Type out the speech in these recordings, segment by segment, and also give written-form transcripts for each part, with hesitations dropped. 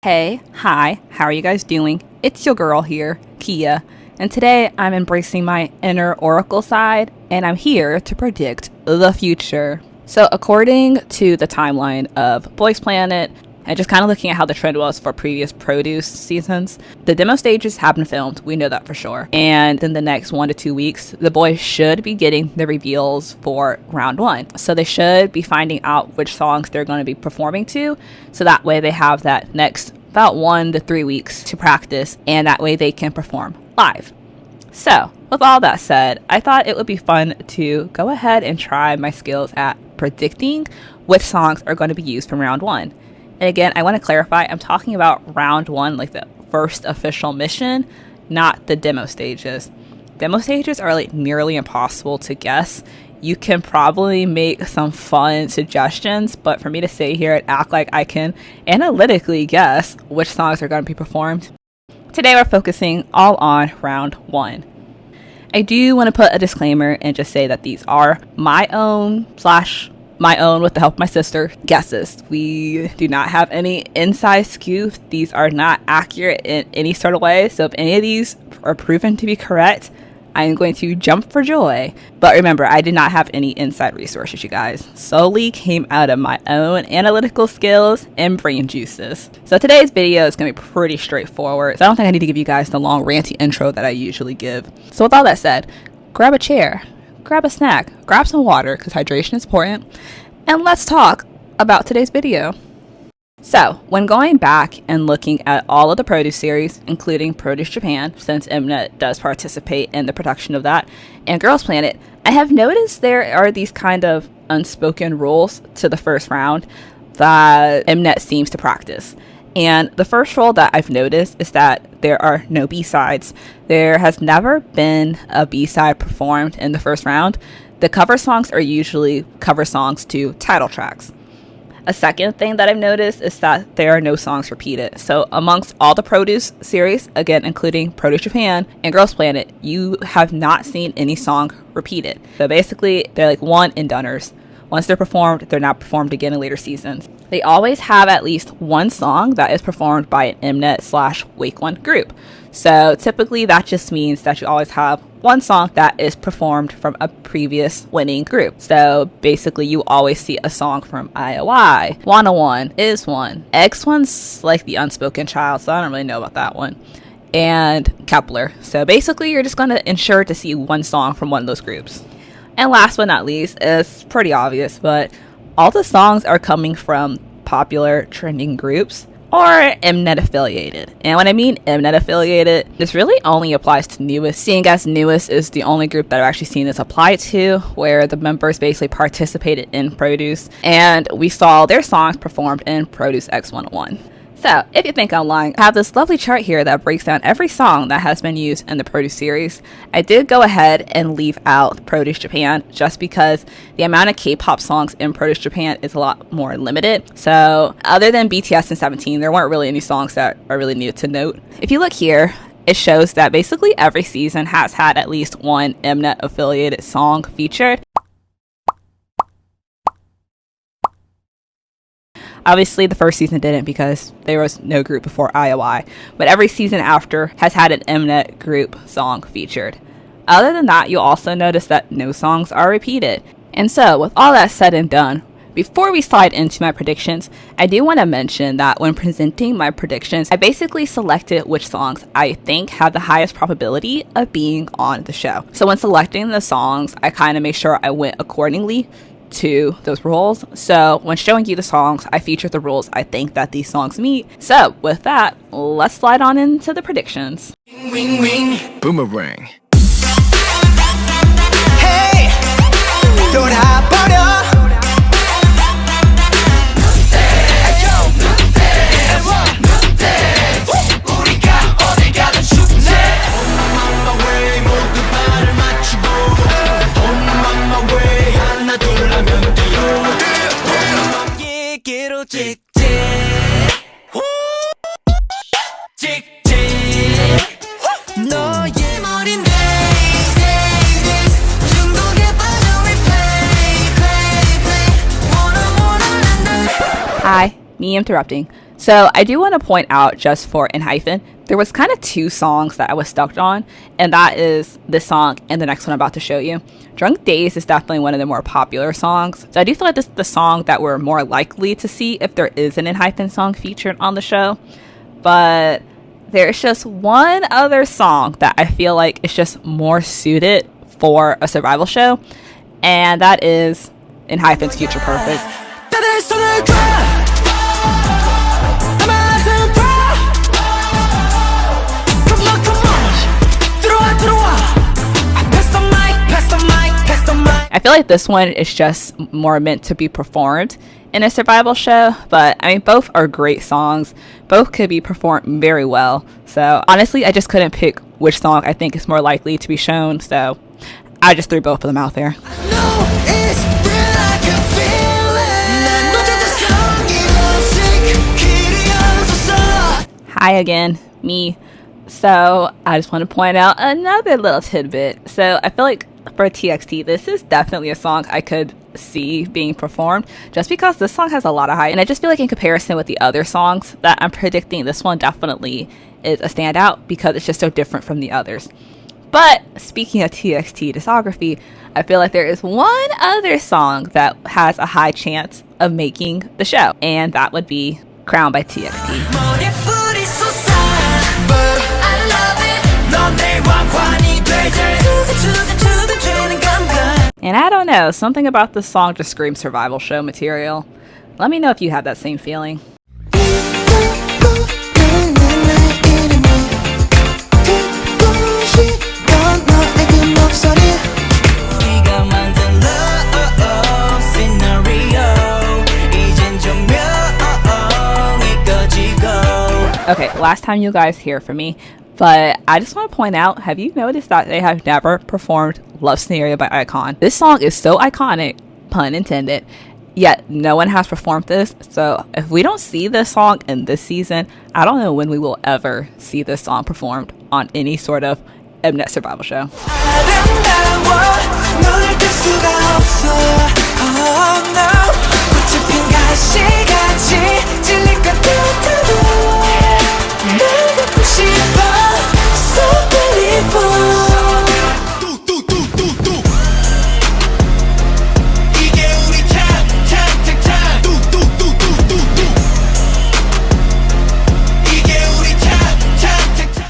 Hey, hi, how are you guys doing? It's your girl here, Kia, and today I'm embracing my inner oracle side, and I'm here to predict the future. So according to the timeline of Boyz Planet, and just kind of looking at how the trend was for previous produce seasons, the demo stages have been filmed, we know that for sure. And in the next 1 to 2 weeks, the boys should be getting the reveals for round 1. So they should be finding out which songs they're going to be performing to, so that way they have that next about 1 to 3 weeks to practice, and that way they can perform live. So with all that said, I thought it would be fun to go ahead and try my skills at predicting which songs are going to be used from round 1. And again, I want to clarify, I'm talking about round 1, like the first official mission, not the demo stages. Demo stages are like nearly impossible to guess. You can probably make some fun suggestions, but for me to sit here and act like I can analytically guess which songs are going to be performed, today we're focusing all on round 1. I do want to put a disclaimer and just say that these are my own with the help of my sister guesses. We do not have any inside scoop. These are not accurate in any sort of way. So if any of these are proven to be correct, I'm going to jump for joy. But remember, I did not have any inside resources, you guys. Solely came out of my own analytical skills and brain juices. So today's video is going to be pretty straightforward. So I don't think I need to give you guys the long ranty intro that I usually give. So with all that said, grab a chair, grab a snack, grab some water because hydration is important, and let's talk about today's video. So when going back and looking at all of the produce series, including Produce Japan, since Mnet does participate in the production of that, and Girls Planet, I have noticed there are these kind of unspoken rules to the first round that Mnet seems to practice. And the first rule that I've noticed is that there are no B-sides. There has never been a B-side performed in the first round. The cover songs are usually cover songs to title tracks. A second thing that I've noticed is that there are no songs repeated. So amongst all the produce series, again including Produce Japan and Girls Planet, you have not seen any song repeated. So basically they're like one and doneers. Once they're performed, they're not performed again in later seasons. They always have at least one song that is performed by an Mnet/Wheein group. So typically that just means that you always have one song that is performed from a previous winning group. So basically you always see a song from IOI, 101, Is One. X1's like the unspoken child, so I don't really know about that one. And Kepler. So basically you're just going to ensure to see one song from one of those groups. And last but not least, it's pretty obvious, but all the songs are coming from popular trending groups or Mnet affiliated. And when I mean Mnet affiliated, this really only applies to Oneus, seeing as Oneus is the only group that I've actually seen this apply to, where the members basically participated in Produce, and we saw their songs performed in Produce X101. So, if you think I'm lying, I have this lovely chart here that breaks down every song that has been used in the Produce series. I did go ahead and leave out Produce Japan just because the amount of K-pop songs in Produce Japan is a lot more limited. So, other than BTS and 17, there weren't really any songs that are really needed to note. If you look here, it shows that basically every season has had at least one Mnet affiliated song featured. Obviously, the first season didn't because there was no group before IOI, but every season after has had an Mnet group song featured. Other than that, you'll also notice that no songs are repeated. And so, with all that said and done, before we slide into my predictions, I do want to mention that when presenting my predictions, I basically selected which songs I think have the highest probability of being on the show. So when selecting the songs, I kind of make sure I went accordingly to those rules. So when showing you the songs, I feature the rules I think that these songs meet. So with that, let's slide on into the predictions. Boomerang. Hey, 돌아버려. 우리가 어딜 가든 쉽네. On my way, 모두 발을 맞추고. On my way, 하나 둘 하면 돼요. 얘기로 직진. Hi, me interrupting. So I do want to point out, just for Enhypen, there was kind of two songs that I was stuck on, and that is this song and the next one I'm about to show you. Drunk Days is definitely one of the more popular songs, so I do feel like this is the song that we're more likely to see if there is an Enhypen song featured on the show. But there's just one other song that I feel like is just more suited for a survival show, and that is Enhypen's Future Perfect. I feel like this one is just more meant to be performed in a survival show, but I mean, both are great songs. Both could be performed very well. So honestly, I just couldn't pick which song I think is more likely to be shown, so I just threw both of them out there. Hi again, me. So I just want to point out another little tidbit. So I feel like for TXT, this is definitely a song I could see being performed, just because this song has a lot of hype, and I just feel like in comparison with the other songs that I'm predicting, this one definitely is a standout because it's just so different from the others. But speaking of TXT discography, I feel like there is one other song that has a high chance of making the show, and that would be Crown by TXT. And I don't know, something about this song just screams survival show material. Let me know if you have that same feeling. Okay, last time you guys hear from me, but I just want to point out, have you noticed that they have never performed Love Scenario by iKON? This song is so iconic, pun intended, yet no one has performed this. So if we don't see this song in this season, I don't know when we will ever see this song performed on any sort of mnet survival show.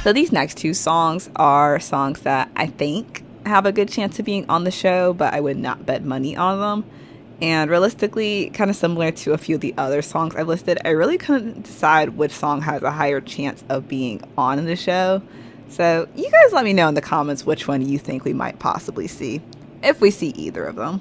So these next two songs are songs that I think have a good chance of being on the show, but I would not bet money on them. And realistically, kind of similar to a few of the other songs I've listed, I really couldn't decide which song has a higher chance of being on in the show. So you guys let me know in the comments which one you think we might possibly see, if we see either of them.